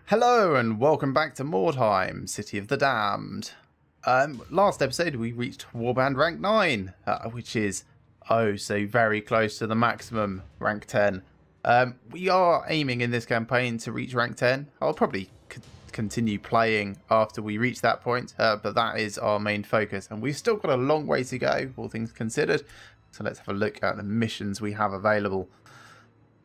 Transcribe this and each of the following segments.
Hello and welcome back to Mordheim, City of the Damned. Last episode we reached Warband rank 9, which is oh so very close to the maximum rank 10. We are aiming in this campaign to reach rank 10. I'll probably continue playing after we reach that point, but that is our main focus. And we've still got a long way to go, all things considered. So let's have a look at the missions we have available.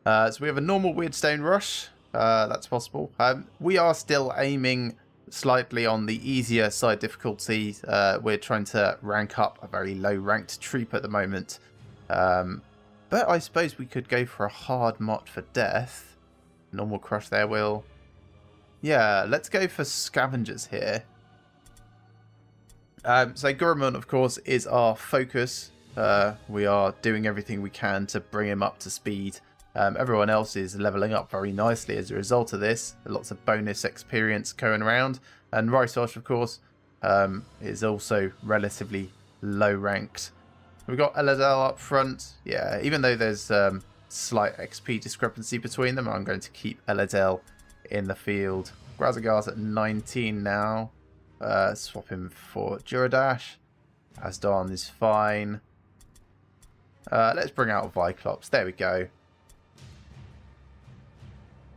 So we have a normal Weirdstone Rush. That's possible. We are still aiming slightly on the easier side difficulty. We're trying to rank up a very low ranked troop at the moment. But I suppose we could go for a hard mot for death. Normal crush their will. Yeah, let's go for scavengers here. So Gurumon, of course, is our focus. We are doing everything we can to bring him up to speed. Everyone else is leveling up very nicely as a result of this. Lots of bonus experience going around. And Rysosh, of course, is also relatively low ranked. We've got Eladel up front. Yeah, even though there's slight XP discrepancy between them, I'm going to keep Eladel in the field. Grazagar's at 19 now. Swap him for Duradash. Asdon is fine. Let's bring out Viclops. There we go.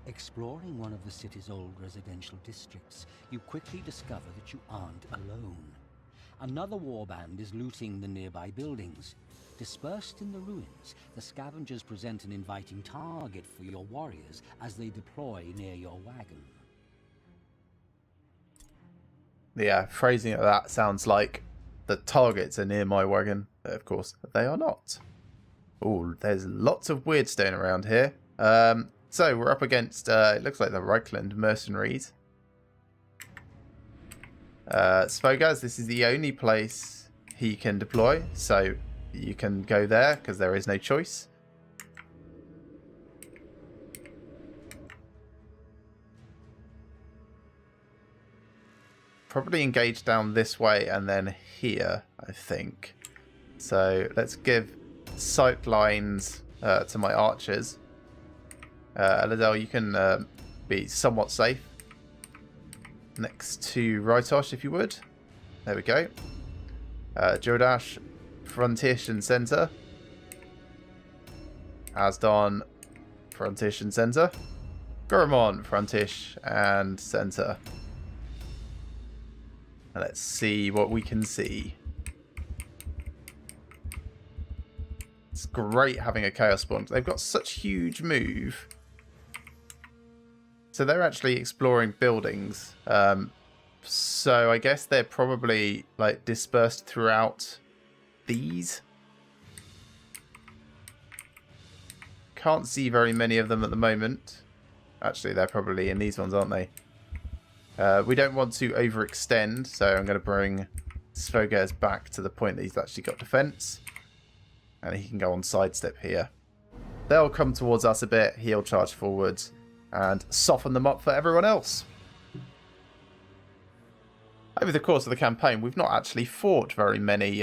Exploring one of the city's old residential districts, you quickly discover that you aren't alone. Another warband is looting the nearby buildings. Dispersed in the ruins, the scavengers present an inviting target for your warriors as they deploy near your wagon. Yeah, phrasing of that sounds like the targets are near my wagon. But of course, they are not. Oh, there's lots of Weirdstone around here. So we're up against, it looks like the Reichland mercenaries. Svogaz, this is the only place he can deploy, so you can go there because there is no choice. Probably engage down this way and then here, I think. So let's give sight lines to my archers. Eladel, you can be somewhat safe next to Rytosh, if you would. There we go. Jodash, Frontish and Center. Asdon, Frontish and Center. Gurumon, Frontish and Center. And let's see what we can see. It's great having a Chaos Spawn. They've got such huge move. So they're actually exploring buildings. So I guess they're probably like dispersed throughout these. Can't see very many of them at the moment. Actually, they're probably in these ones, aren't they? We don't want to overextend, so I'm going to bring Svogaz back to the point that he's actually got defense. And he can go on sidestep here. They'll come towards us a bit. He'll charge forwards and soften them up for everyone else. Over the course of the campaign, we've not actually fought very many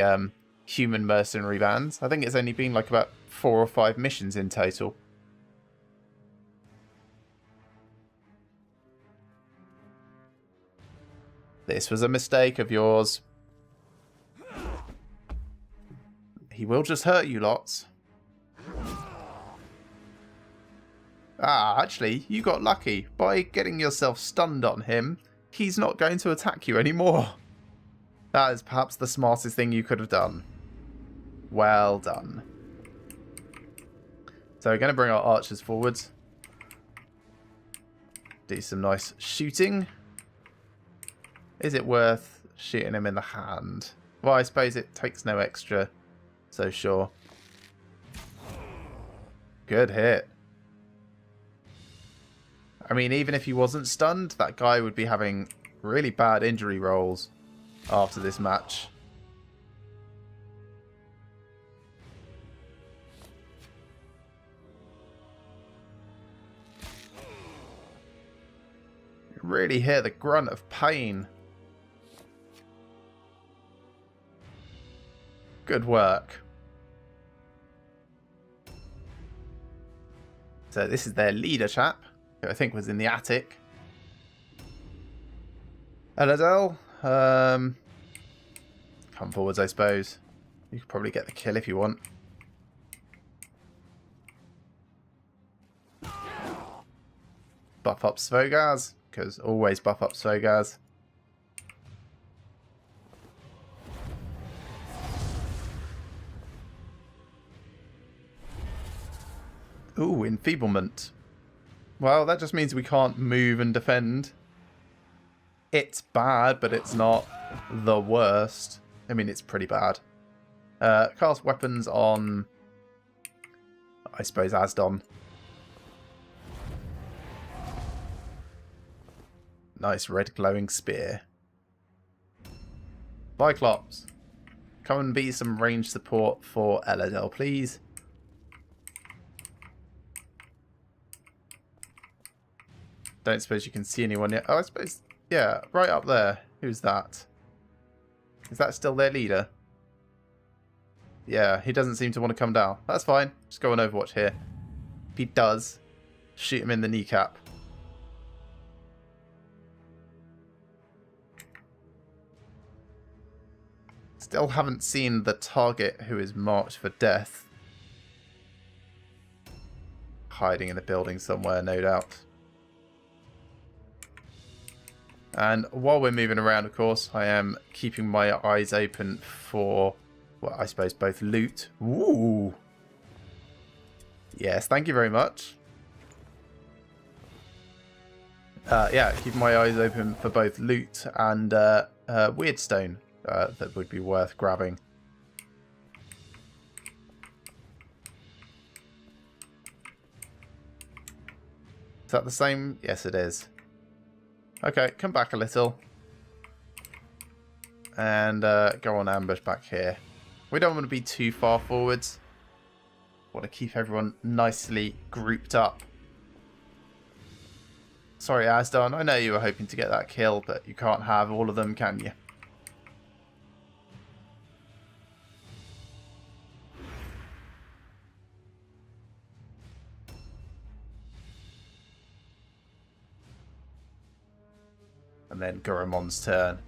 human mercenary bands. I think it's only been like about 4 or 5 missions in total. This was a mistake of yours. He will just hurt you lots. Ah, actually, you got lucky. By getting yourself stunned on him, he's not going to attack you anymore. That is perhaps the smartest thing you could have done. Well done. So we're going to bring our archers forwards. Do some nice shooting. Is it worth shooting him in the hand? Well, I suppose it takes no extra, so sure. Good hit. I mean, even if he wasn't stunned, that guy would be having really bad injury rolls after this match. You really hear the grunt of pain. Good work. So this is their leader chap, who I think was in the attic. Eladel, come forwards, I suppose. You could probably get the kill if you want. Buff up Svogaz, because always buff up Svogaz. Ooh, enfeeblement. Well, that just means we can't move and defend. It's bad, but it's not the worst. I mean, it's pretty bad. Cast weapons on, I suppose, Asdon. Nice red glowing spear. Cyclops, come and be some range support for Eladel, please. Don't suppose you can see anyone yet. Oh, I suppose, yeah, right up there. Who's that? Is that still their leader? Yeah, he doesn't seem to want to come down. That's fine. Just go on Overwatch here. If he does, shoot him in the kneecap. Still haven't seen the target who is marked for death. Hiding in a building somewhere, no doubt. And while we're moving around, of course, I am keeping my eyes open for, well, I suppose both loot. Ooh. Yes, thank you very much. Yeah, keeping my eyes open for both loot and Weirdstone that would be worth grabbing. Is that the same? Yes, it is. Okay, come back a little. And go on ambush back here. We don't want to be too far forwards. Want to keep everyone nicely grouped up. Sorry, Asdon, I know you were hoping to get that kill, but you can't have all of them, can you? And then Guramon's turn.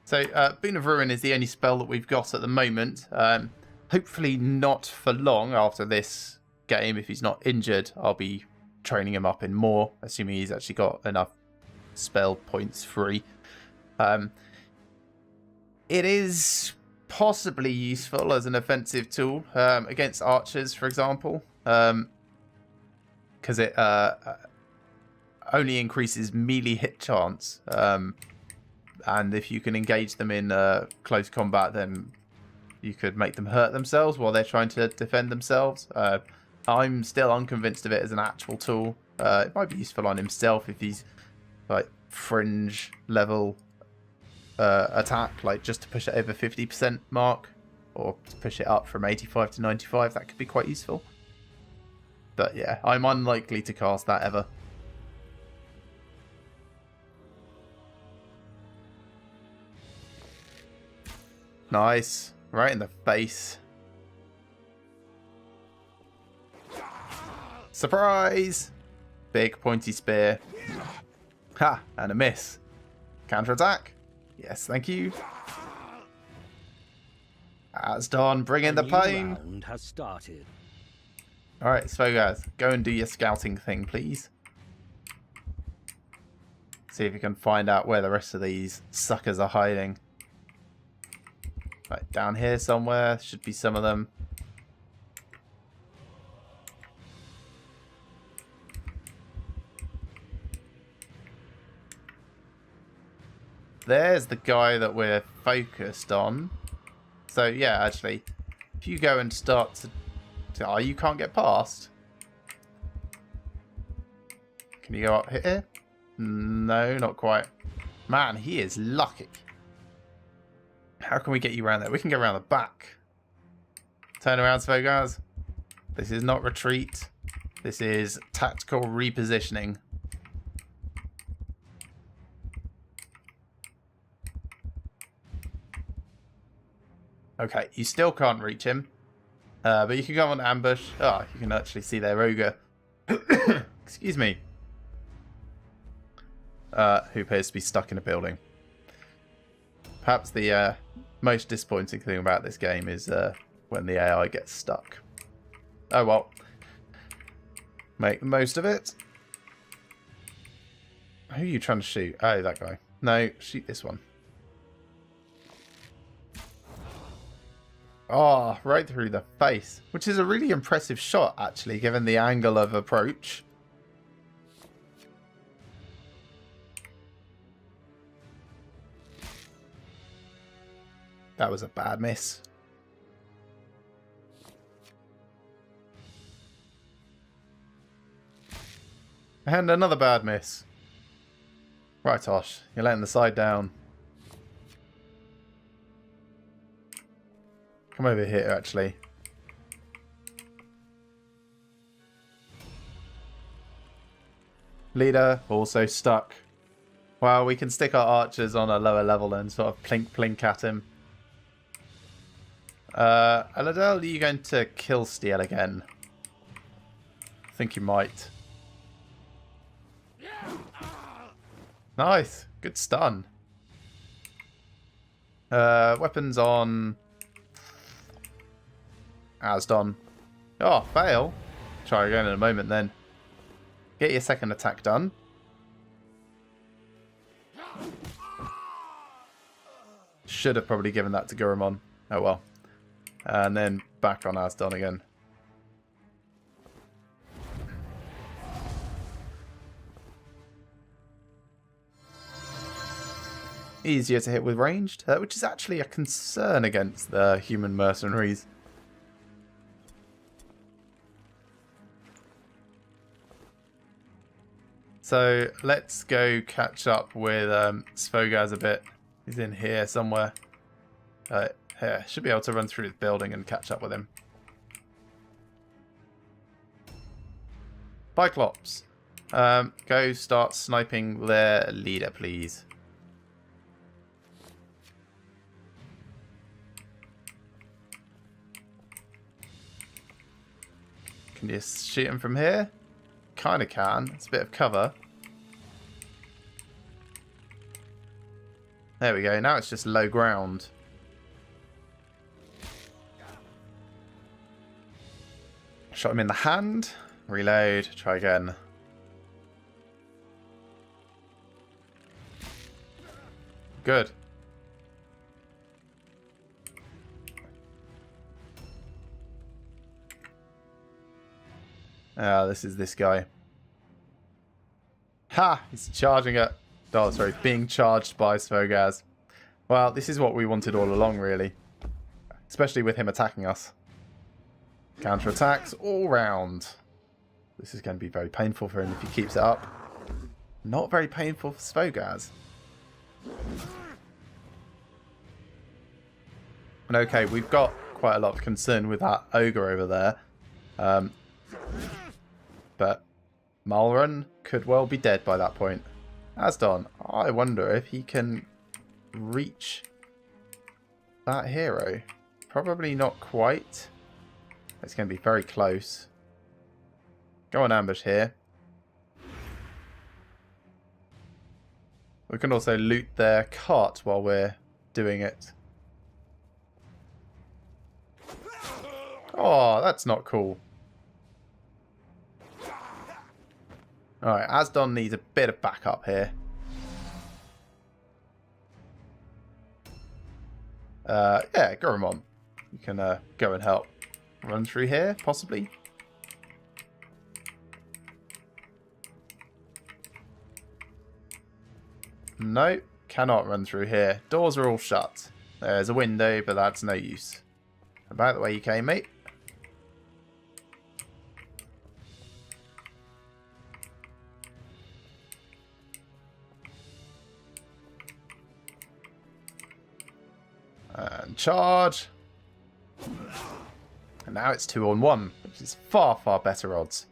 So, Boon of Ruin is the only spell that we've got at the moment. Hopefully not for long after this game. If he's not injured, I'll be training him up in more, assuming he's actually got enough spell points free. It is possibly useful as an offensive tool against archers, for example, because it only increases melee hit chance, and if you can engage them in close combat, then you could make them hurt themselves while they're trying to defend themselves. I'm still unconvinced of it as an actual tool. It might be useful on himself if he's like fringe level attack, like just to push it over 50% mark, or to push it up from 85 to 95. That could be quite useful. But yeah, I'm unlikely to cast that ever. Nice, right in the face. Surprise! Big pointy spear. Ha! And a miss. Counter-attack. Yes, thank you. Asdon, bring in the pain. Round has started. Alright, so guys, go and do your scouting thing, please. See if you can find out where the rest of these suckers are hiding. Right, down here somewhere should be some of them. There's the guy that we're focused on. So yeah, actually, if you go and start to oh, you can't get past. Can you go up here? No, not quite. Man, he is lucky. How can we get you around there? We can go around the back. Turn around, Svogaz. This is not retreat. This is tactical repositioning. Okay, you still can't reach him. But you can go on ambush. Oh, you can actually see their ogre. Excuse me. Who appears to be stuck in a building. Perhaps the most disappointing thing about this game is when the AI gets stuck. Oh well. Make the most of it. Who are you trying to shoot? Oh, that guy. No, shoot this one. Oh, right through the face. Which is a really impressive shot, actually, given the angle of approach. That was a bad miss. And another bad miss. Right, Tosh. You're letting the side down. Come over here, actually. Leader also stuck. Well, we can stick our archers on a lower level and sort of plink plink at him. Aladel, are you going to kill Steel again? I think you might. Nice. Good stun. Weapons on Asdon. Oh, fail. Try again in a moment then. Get your second attack done. Should have probably given that to Gurumon. Oh well. And then back on Asdon again. Easier to hit with ranged, which is actually a concern against the human mercenaries. So let's go catch up with Svogaz a bit. He's in here somewhere. Here, should be able to run through the building and catch up with him. Cyclops, go start sniping their leader, please. Can you shoot him from here? Kind of can. It's a bit of cover. There we go. Now it's just low ground. Shot him in the hand. Reload. Try again. Good. This is this guy. Ha! He's charging it. Oh, sorry. Being charged by Svogaz. Well, this is what we wanted all along, really. Especially with him attacking us. Counter-attacks all round. This is going to be very painful for him if he keeps it up. Not very painful for Svogaz. And okay, we've got quite a lot of concern with that ogre over there. But Malrun could well be dead by that point. Asdon, I wonder if he can reach that hero. Probably not quite. It's going to be very close. Go on ambush here. We can also loot their cart while we're doing it. Oh, that's not cool. Alright, Asdon needs a bit of backup here. Yeah, Gurumon. You can go and help. Run through here, possibly. No, cannot run through here. Doors are all shut. There's a window, but that's no use. About the way you came, mate. And charge. And now it's 2-on-1, which is far, far better odds.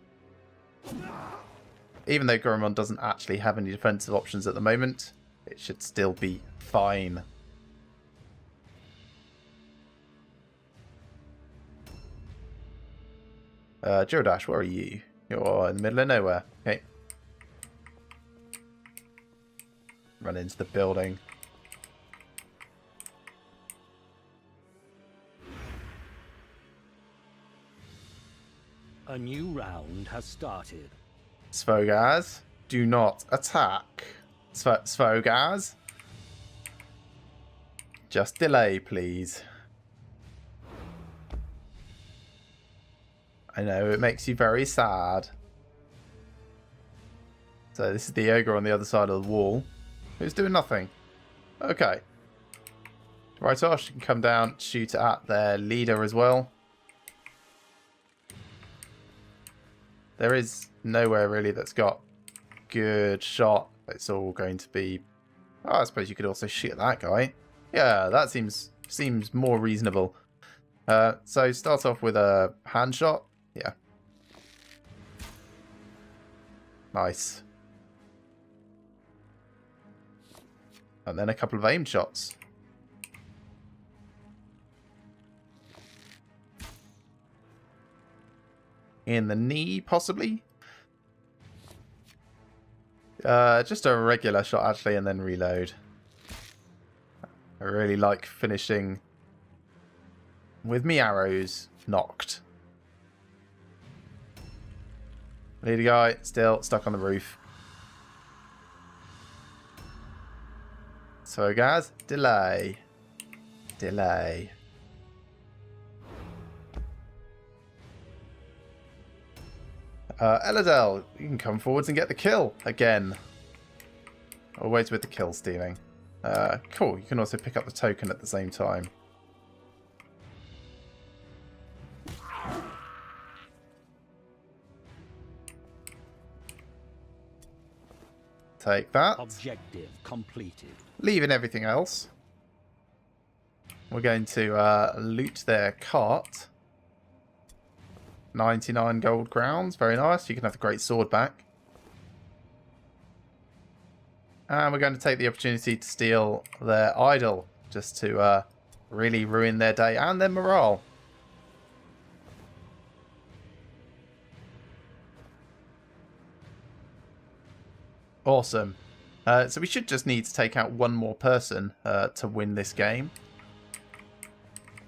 Even though Gurumon doesn't actually have any defensive options at the moment, it should still be fine. Dash, where are you? You're in the middle of nowhere. Okay. Run into the building. A new round has started. Svogaz, do not attack. Svogaz. Just delay, please. I know, it makes you very sad. So this is the ogre on the other side of the wall, who's doing nothing. Okay. Right, Osh, you can come down, shoot at their leader as well. There is nowhere really that's got good shot. It's all going to be... Oh, I suppose you could also shoot at that guy. Yeah, that seems more reasonable. So start off with a hand shot. Yeah. Nice. And then a couple of aim shots. In the knee, possibly. Just a regular shot, actually, and then reload. I really like finishing with me arrows knocked. Leader guy still stuck on the roof. So guys, delay. Delay. Eladel, you can come forwards and get the kill again. Always with the kill stealing. Cool, you can also pick up the token at the same time. Take that. Objective completed. Leaving everything else. We're going to loot their cart. 99 gold crowns. Very nice. You can have the great sword back. And we're going to take the opportunity to steal their idol. Just to really ruin their day and their morale. Awesome. So we should just need to take out one more person to win this game.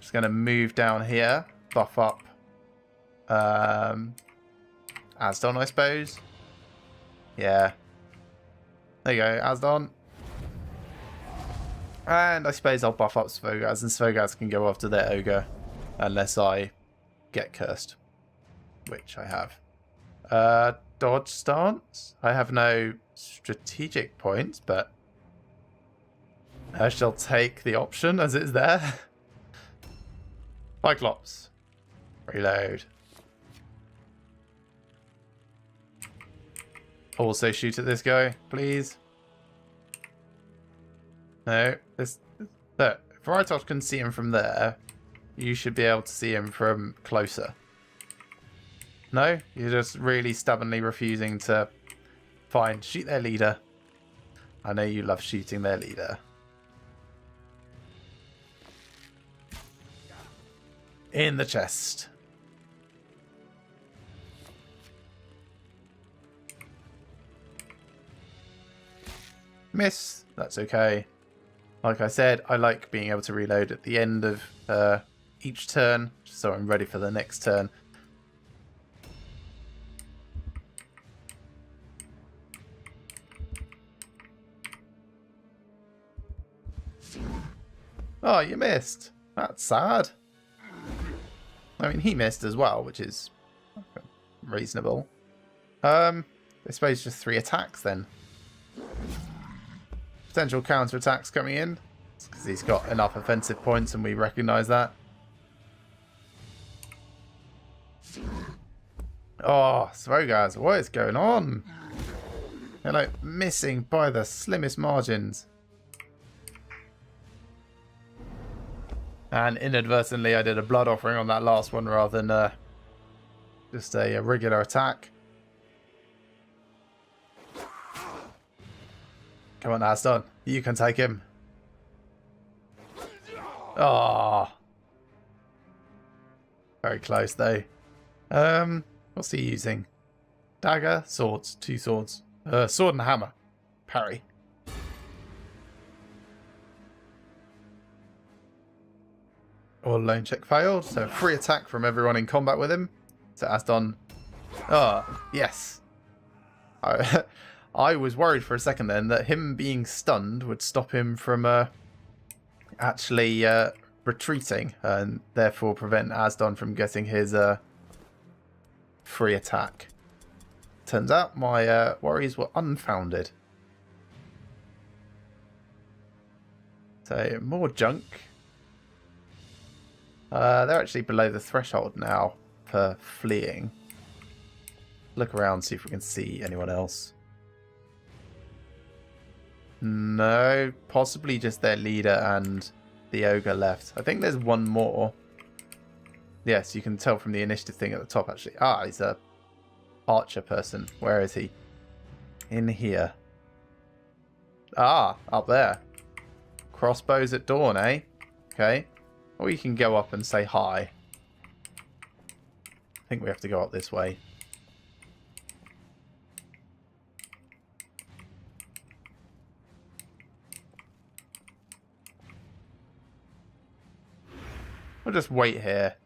Just going to move down here. Buff up Asdon, I suppose. Yeah. There you go, Asdon. And I suppose I'll buff up Svogaz, and Svogaz can go after their ogre. Unless I get cursed. Which I have. Dodge stance. I have no strategic points, but I shall take the option as it's there. Cyclops. Reload. Also shoot at this guy, please. No, this. Look, if Rytos can see him from there, you should be able to see him from closer. No? You're just really stubbornly refusing to... Fine, shoot their leader. I know you love shooting their leader. In the chest. Miss. That's okay. Like I said, I like being able to reload at the end of each turn, so I'm ready for the next turn. Oh, you missed. That's sad. I mean, he missed as well, which is reasonable. I suppose just 3 attacks then. Potential counter-attacks coming in. Because he's got enough offensive points and we recognise that. Oh, Svogaz, what is going on? They're like missing by the slimmest margins. And inadvertently I did a blood offering on that last one rather than just a regular attack. Come on, Aston. You can take him. Oh. Very close, though. What's he using? Dagger, swords, 2 swords. Sword and hammer. Parry. All lone check failed, so free attack from everyone in combat with him. So Asdon. Yes. I was worried for a second then that him being stunned would stop him from actually retreating and therefore prevent Asdon from getting his free attack. Turns out my worries were unfounded. So more junk. They're actually below the threshold now for fleeing. Look around, see if we can see anyone else. No, possibly just their leader and the ogre left. I think there's one more. Yes, you can tell from the initiative thing at the top actually. Ah, he's a archer person. Where is he? In here. Ah, up there. Crossbows at dawn, eh? Okay. Or you can go up and say hi. I think we have to go up this way. We'll just wait here.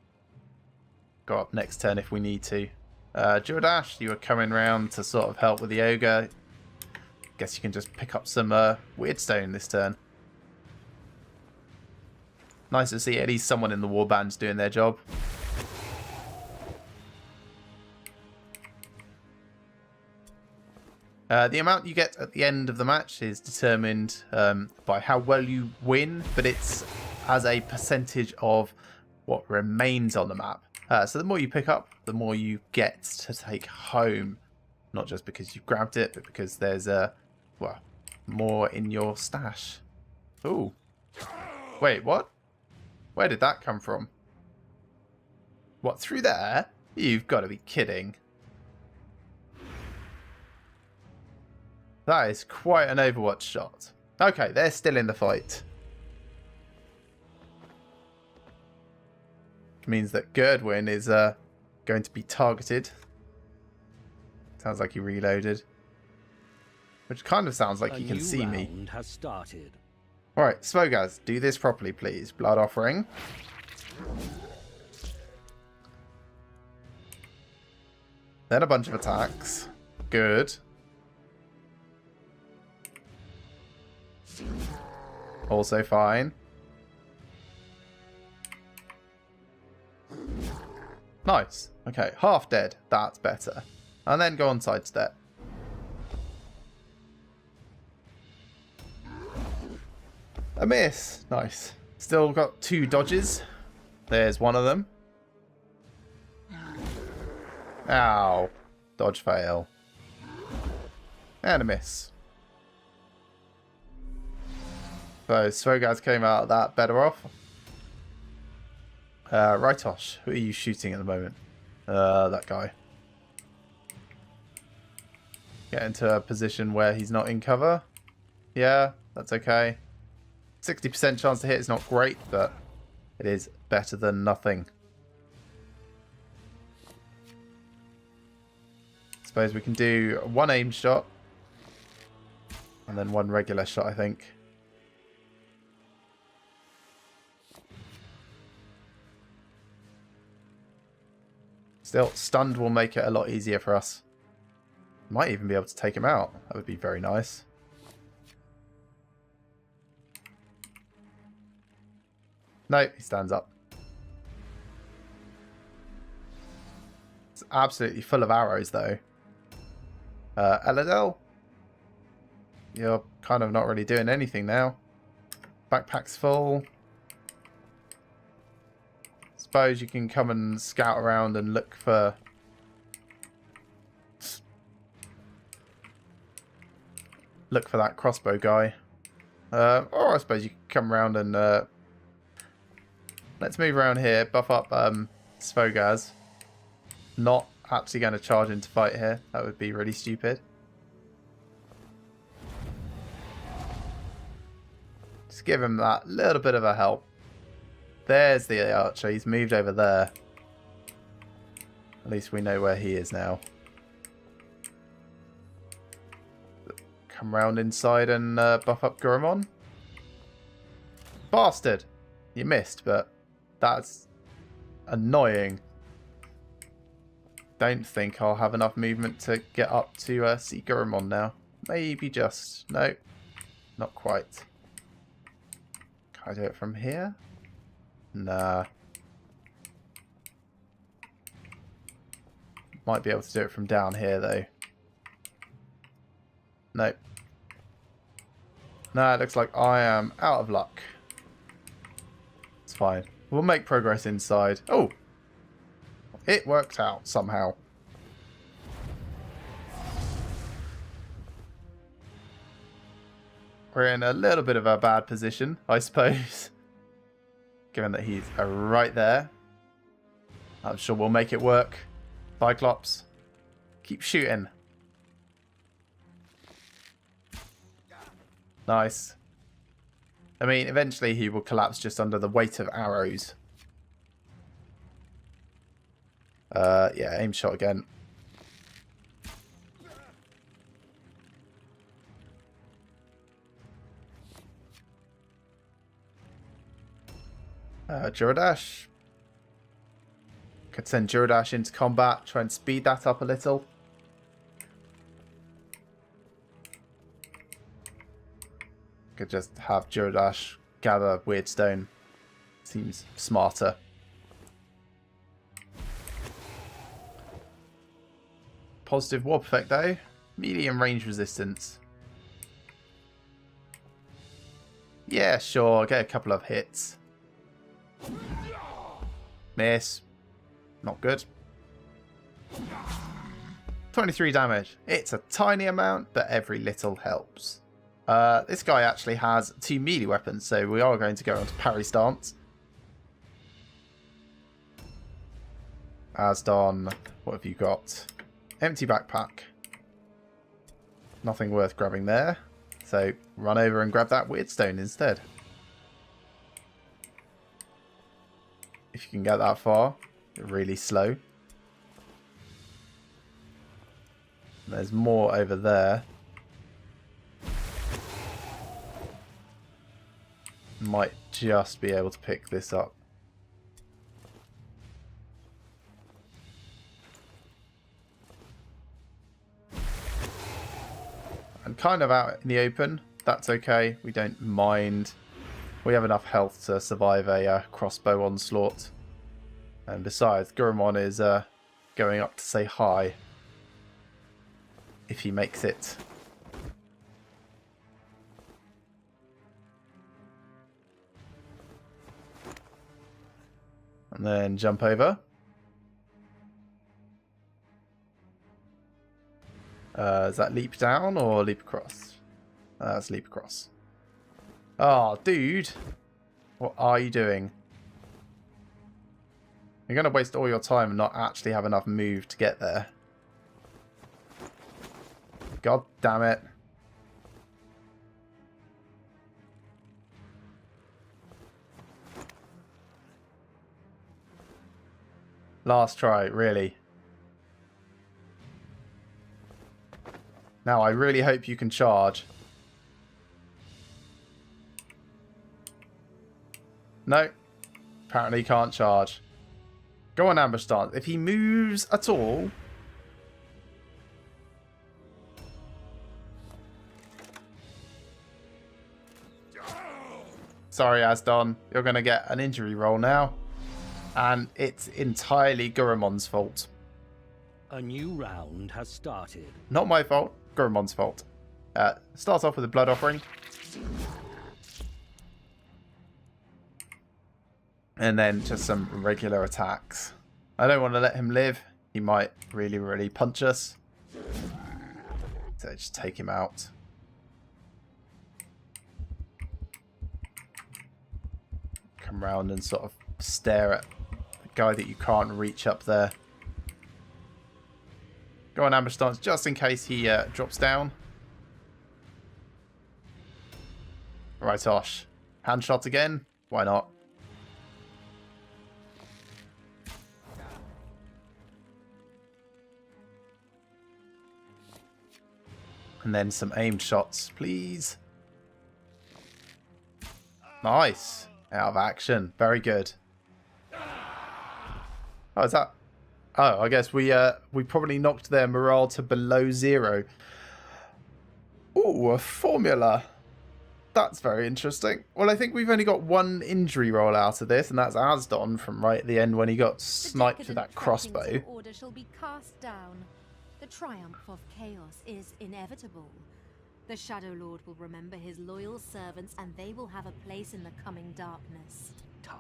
Go up next turn if we need to. Jordash, you are coming round to sort of help with the ogre. Guess you can just pick up some weird stone this turn. Nice to see at least someone in the warband's doing their job. The amount you get at the end of the match is determined by how well you win, but it's as a percentage of what remains on the map. So the more you pick up, the more you get to take home. Not just because you grabbed it, but because there's well, more in your stash. Ooh. Wait, what? Where did that come from? What, through there? You've got to be kidding. That is quite an Overwatch shot. Okay, they're still in the fight. Which means that Gerdwin is going to be targeted. Sounds like he reloaded. Which kind of sounds like he can see me. Has started. Alright, Svogaz, do this properly, please. Blood offering. Then a bunch of attacks. Good. Also fine. Nice. Okay, half dead. That's better. And then go on sidestep. A miss. Nice. Still got 2 dodges. There's one of them. Ow. Dodge fail. And a miss. So Svogaz came out of that better off. Rytosh, who are you shooting at the moment? That guy. Get into a position where he's not in cover. Yeah, that's okay. 60% chance to hit is not great, but it is better than nothing. Suppose we can do 1 aim shot. And then 1 regular shot, I think. Still, stunned will make it a lot easier for us. Might even be able to take him out. That would be very nice. No, he stands up. It's absolutely full of arrows, though. Eladel, you're kind of not really doing anything now. Backpack's full. Suppose you can come and scout around and look for that crossbow guy. Or I suppose you can come around and let's move around here, buff up Svogaz. Not actually going to charge into fight here. That would be really stupid. Just give him that little bit of a help. There's the archer. He's moved over there. At least we know where he is now. Come round inside and buff up Gurumon. Bastard! You missed, but that's annoying. Don't think I'll have enough movement to get up to see Gurumon now. Maybe just. No, not quite. Can I do it from here? Nah. Might be able to do it from down here, though. Nope. No, it looks like I am out of luck. It's fine. We'll make progress inside. Oh! It worked out somehow. We're in a little bit of a bad position, I suppose. Given that he's right there. I'm sure we'll make it work. Cyclops, keep shooting. Nice. I mean, eventually he will collapse just under the weight of arrows. Yeah, aim shot again. Juradash. Could send Juradash into combat, try and speed that up a little. Could just have Juradash gather Weirdstone. Seems smarter. Positive warp effect though. Medium range resistance. Yeah, sure. Get a couple of hits. Miss. Not good. 23 damage. It's a tiny amount, but every little helps. This guy actually has 2 melee weapons, so we are going to go on to parry stance. Asdon, what have you got? Empty backpack. Nothing worth grabbing there. So run over and grab that Weirdstone instead. If you can get that far. Really slow. There's more over there. Might just be able to pick this up. And kind of out in the open. That's okay. We don't mind. We have enough health to survive a crossbow onslaught. And besides, Gurumon is going up to say hi. If he makes it. And then jump over. Is that leap down or leap across? That's leap across. Oh, dude. What are you doing? You're going to waste all your time and not actually have enough move to get there. God damn it. Last try, really. Now, I really hope you can charge. No. Apparently can't charge. Go on ambush stance. If he moves at all... Sorry, Asdon. You're going to get an injury roll now. And it's entirely Gurumon's fault. A new round has started. Not my fault. Gurumon's fault. Starts off with a blood offering. And then just some regular attacks. I don't want to let him live. He might really, really punch us. So just take him out. Come round and sort of stare at the guy that you can't reach up there. Go on ambush stance just in case he drops down. Right, Osh. Hand shot again? Why not? And then some aimed shots, please. Nice. Out of action. Very good. Oh, is that... Oh, I guess we probably knocked their morale to below 0. Ooh, a formula. That's very interesting. Well, I think we've only got one injury roll out of this, and that's Asdon from right at the end when he got sniped with that crossbow. Order shall be cast down. The triumph of chaos is inevitable. The Shadow Lord will remember his loyal servants, and they will have a place in the coming darkness.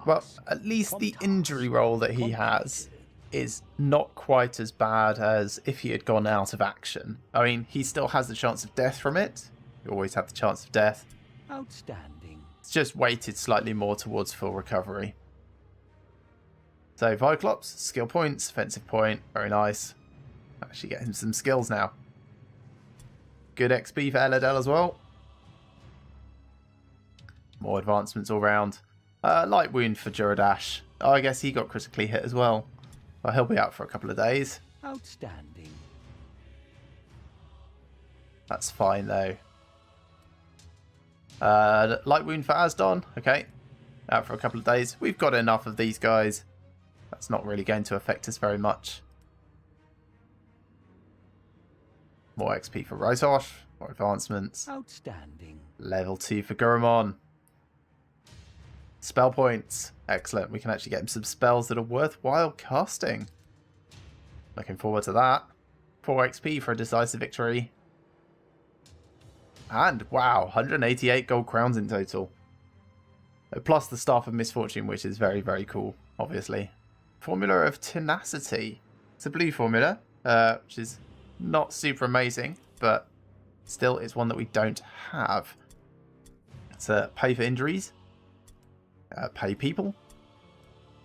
Well, at least the injury roll that he has is not quite as bad as if he had gone out of action. I mean, he still has the chance of death from it. You always have the chance of death. Outstanding. It's just weighted slightly more towards full recovery. So, Viclops, skill points, offensive point, very nice. Actually get him some skills now. Good XP for Eladel as well. More advancements all round. Light wound for Juradash. Oh, I guess he got critically hit as well. Well, he'll be out for a couple of days. Outstanding. That's fine though. Light wound for Asdon. Okay. Out for a couple of days. We've got enough of these guys. That's not really going to affect us very much. More XP for Rytosh. More advancements. Outstanding. Level 2 for Gurumon. Spell points. Excellent. We can actually get him some spells that are worthwhile casting. Looking forward to that. 4 XP for a decisive victory. And, wow, 188 gold crowns in total. Plus the Staff of Misfortune, which is very, very cool, obviously. Formula of Tenacity. It's a blue formula, which is not super amazing, but still it's one that we don't have. It's pay for injuries. Pay people.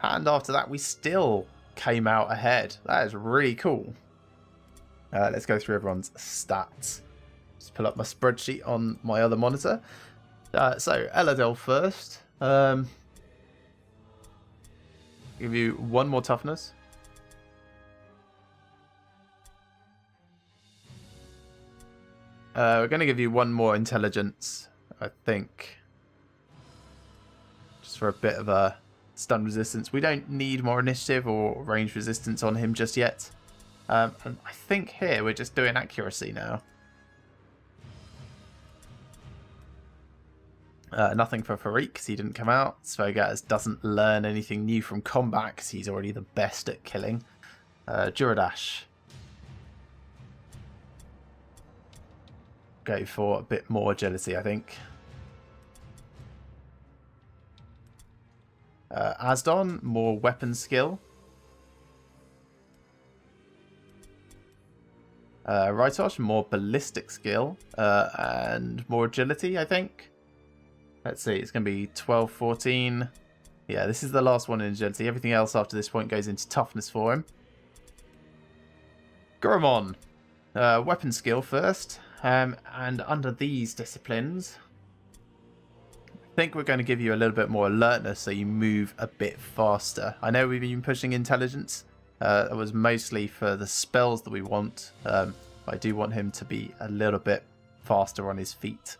And after that, we still came out ahead. That is really cool. Let's go through everyone's stats. Just pull up my spreadsheet on my other monitor. So, Eladel first. Give you 1 more toughness. We're going to give you 1 more intelligence, I think. Just for a bit of a stun resistance. We don't need more initiative or range resistance on him just yet. And I think here we're just doing accuracy now. Nothing for Farik because he didn't come out. Svogatz doesn't learn anything new from combat because he's already the best at killing. Juradash. Go for a bit more agility, I think. Asdon, more weapon skill. Rytosh, more ballistic skill. And more agility, I think. Let's see, it's going to be 12, 14. Yeah, this is the last one in agility. Everything else after this point goes into toughness for him. Gurumon. Weapon skill first. And under these disciplines, I think we're going to give you a little bit more alertness so you move a bit faster. I know we've been pushing intelligence. That was mostly for the spells that we want. I do want him to be a little bit faster on his feet.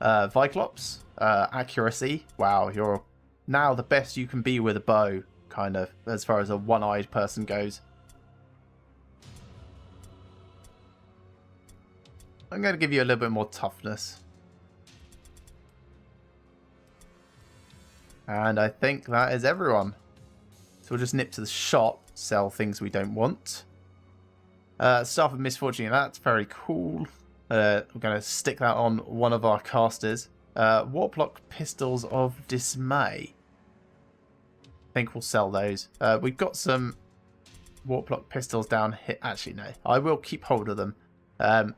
Viclops, accuracy. Wow, you're now the best you can be with a bow, kind of, as far as a one-eyed person goes. I'm going to give you a little bit more toughness. And I think that is everyone. So we'll just nip to the shop, sell things we don't want. Staff of Misfortune, that's very cool. We're going to stick that on one of our casters. Warplock Pistols of Dismay. I think we'll sell those. We've got some Warplock Pistols down here. Actually, no. I will keep hold of them.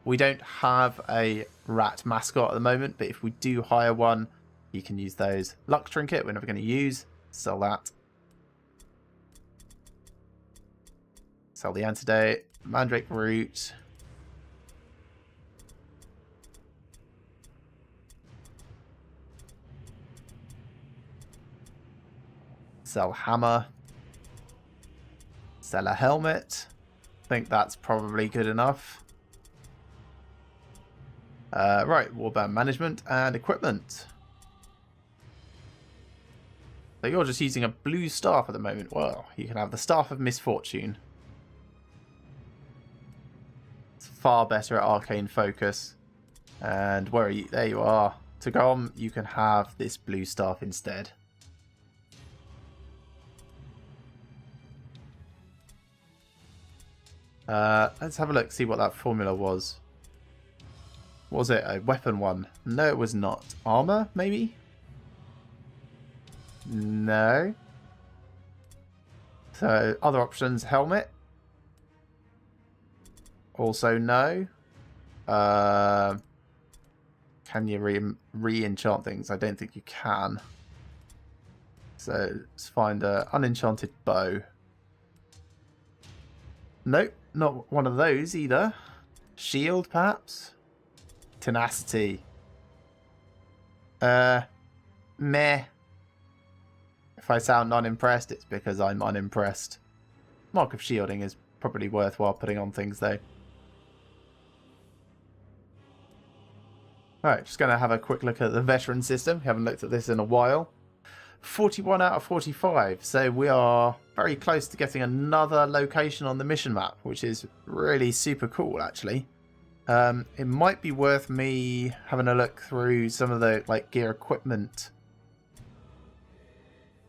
We don't have a rat mascot at the moment, but if we do hire one, you can use those. Luck Trinket, we're never going to use. Sell that. Sell the Antidote. Mandrake Root. Sell Hammer. Sell a Helmet. think that's probably good enough. Right, Warband management and equipment. So you're just using a blue staff at the moment. Well, you can have the Staff of Misfortune. It's far better at arcane focus. And where are you? There you are. To go on, you can have this blue staff instead. Let's have a look, see what that formula was. Was it a weapon one? No, it was not. Armor, maybe? No. So, other options, helmet. Also no. Can you re-enchant things? I don't think you can. So, let's find an unenchanted bow. Nope, not one of those either. Shield, perhaps? Tenacity. Meh. If I sound unimpressed, it's because I'm unimpressed. Mark of Shielding is probably worthwhile putting on things, though. Alright, just going to have a quick look at the veteran system. We haven't looked at this in a while. 41 out of 45, so we are very close to getting another location on the mission map, which is really super cool, actually. It might be worth me having a look through some of the gear equipment.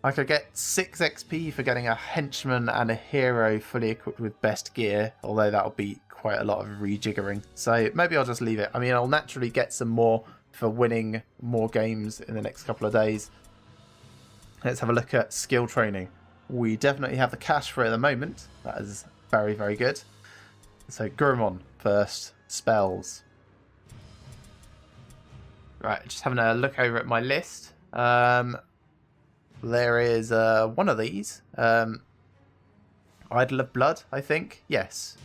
I could get 6 XP for getting a henchman and a hero fully equipped with best gear, although that'll be quite a lot of rejiggering. So maybe I'll just leave it. I mean, I'll naturally get some more for winning more games in the next couple of days. Let's have a look at skill training. We definitely have the cash for it at the moment. That is very, very good. So Gurumon first. Spells. Right, just having a look over at my list. There is one of these. Idol of Blood, I think. Yes.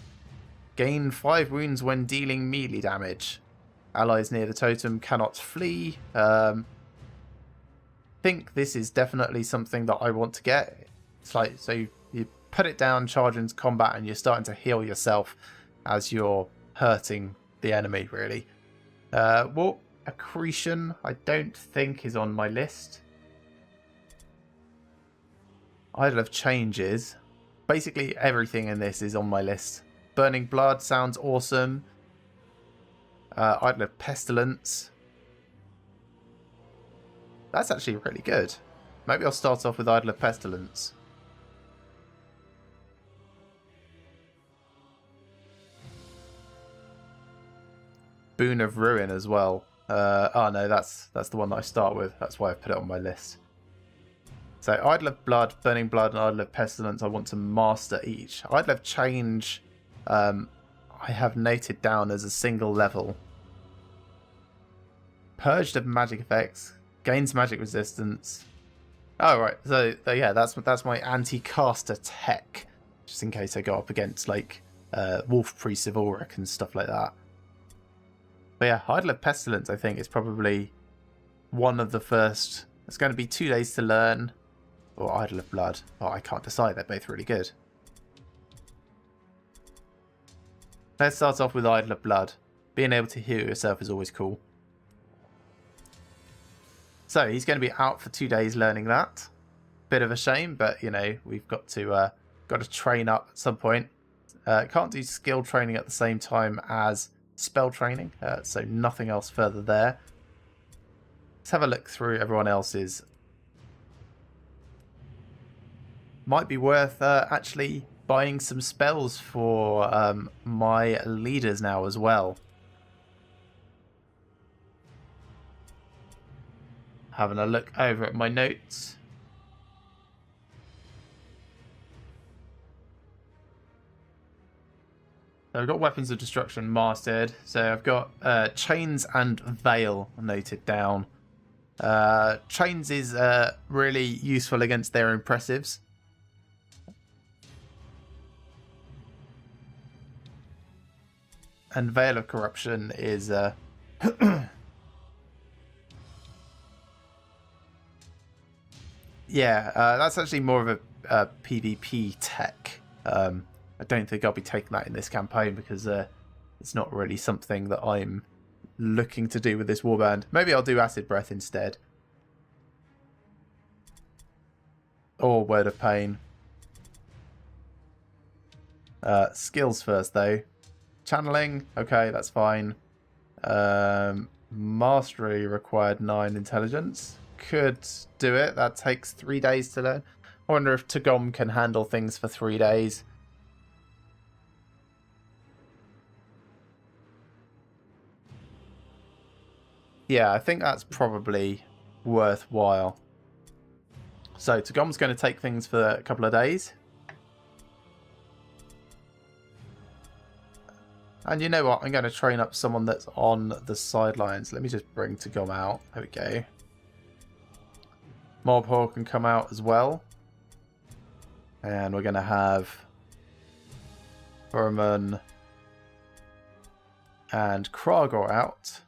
Gain 5 wounds when dealing melee damage. Allies near the totem cannot flee. Think this is definitely something that I want to get. It's like, so you put it down, charge into combat, and you're starting to heal yourself as you're hurting the enemy, really. Warp Accretion, I don't think is on my list. Idol of Changes. Basically everything in this is on my list. Burning Blood sounds awesome. Idol of Pestilence. That's actually really good. Maybe I'll start off with Idol of Pestilence. Boon of Ruin as well. Oh no, that's the one that I start with. That's why I put it on my list. So Idol of Blood, Burning Blood, and Idol of Pestilence I want to master each. Idol of Change I have noted down as a single level. Purged of Magic Effects. Gains magic resistance. Oh right, so yeah, that's my anti-caster tech, just in case I go up against Wolf Priest of Ulrich and stuff like that. But yeah, Idol of Pestilence I think is probably one of the first. It's going to be 2 days to learn, or Idol of Blood. Oh, I can't decide. They're both really good. Let's start off with Idol of Blood. Being able to heal yourself is always cool. So he's going to be out for 2 days learning that. Bit of a shame, but you know, we've got to train up at some point. Can't do skill training at the same time as spell training, so nothing else further there. Let's have a look through everyone else's. Might be worth actually buying some spells for my leaders now as well. Having a look over at my notes. So I've got Weapons of Destruction mastered. So I've got Chains and Veil noted down. Chains is really useful against their impressives. And Veil of Corruption is... yeah, that's actually more of a PvP tech. I don't think I'll be taking that in this campaign because it's not really something that I'm looking to do with this warband. Maybe I'll do acid breath instead. Or word of pain. Skills first though. Channeling, okay, that's fine. Mastery required 9 intelligence. Could do it. That takes 3 days to learn. I wonder if Tagom can handle things for 3 days. Yeah, I think that's probably worthwhile. So Tagom's going to take things for a couple of days. And you know what? I'm going to train up someone that's on the sidelines. Let me just bring Tagom out. There we go. Mobhor can come out as well. And we're going to have Furman and Kragor out.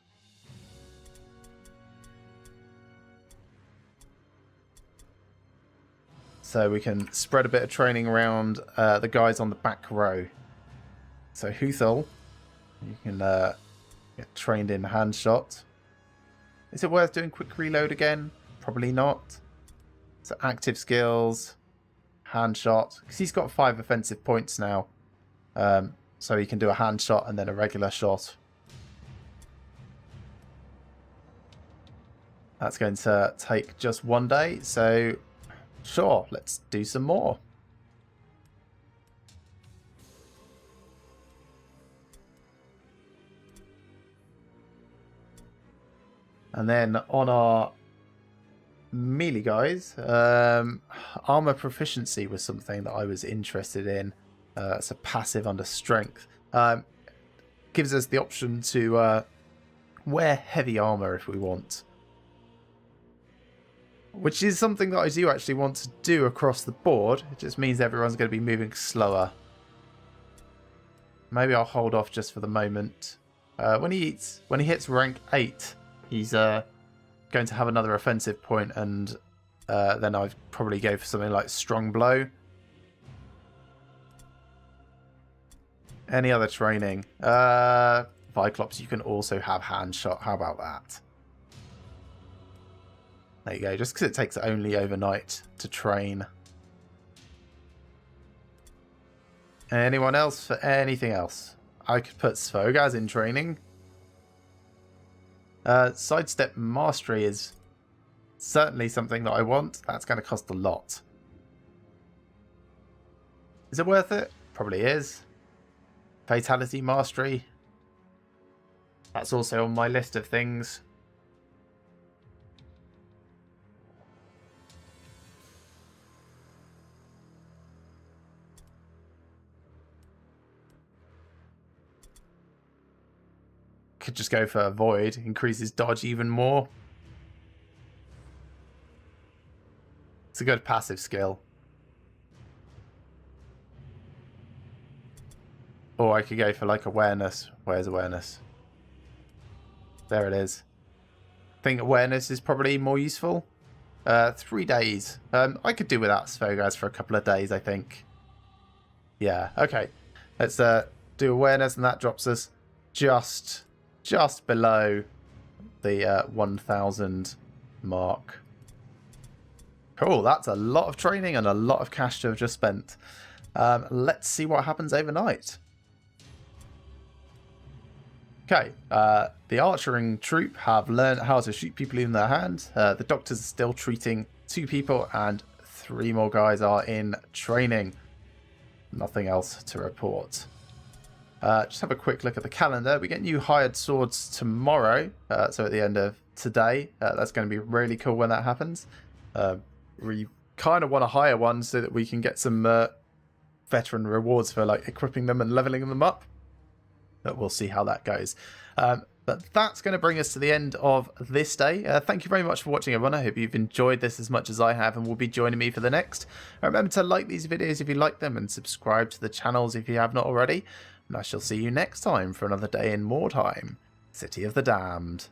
So we can spread a bit of training around the guys on the back row. So Huthel, you can get trained in hand shot. Is it worth doing quick reload again? Probably not. So active skills, hand shot, because he's got 5 offensive points now. So he can do a hand shot and then a regular shot. That's going to take just 1 day, so sure, let's do some more. And then on our melee guys, armor proficiency was something that I was interested in. It's a passive under strength. Gives us the option to wear heavy armor if we want. Which is something that I do actually want to do across the board. It just means everyone's going to be moving slower. Maybe I'll hold off just for the moment. When he hits rank 8, he's going to have another offensive point, and then I'd probably go for something like strong blow. Any other training? Viclops, you can also have hand shot. How about that? There you go, just because it takes only overnight to train. Anyone else for anything else? I could put Svogaz in training. Sidestep mastery is certainly something that I want. That's going to cost a lot. Is it worth it? Probably is. Fatality mastery. That's also on my list of things. Could just go for Void, increases dodge even more. It's a good passive skill. Or I could go for like awareness. Where's awareness? There it is. I think awareness is probably more useful. 3 days. I could do without Svogaz for a couple of days, I think. Yeah, okay. Let's do awareness, and that drops us just below the 1,000 mark. Cool, that's a lot of training and a lot of cash to have just spent. Let's see what happens overnight. Okay, the archering troop have learned how to shoot people in their hand. The doctors are still treating 2 people, and 3 more guys are in training. Nothing else to report. Just have a quick look at the calendar. We get new hired swords tomorrow, so at the end of today. That's going to be really cool when that happens. We kind of want to hire one so that we can get some veteran rewards for like equipping them and leveling them up. But we'll see how that goes. But that's going to bring us to the end of this day. Thank you very much for watching, everyone. I hope you've enjoyed this as much as I have and will be joining me for the next. Remember to like these videos if you like them, and subscribe to the channels if you have not already. And I shall see you next time for another day in Mordheim, City of the Damned.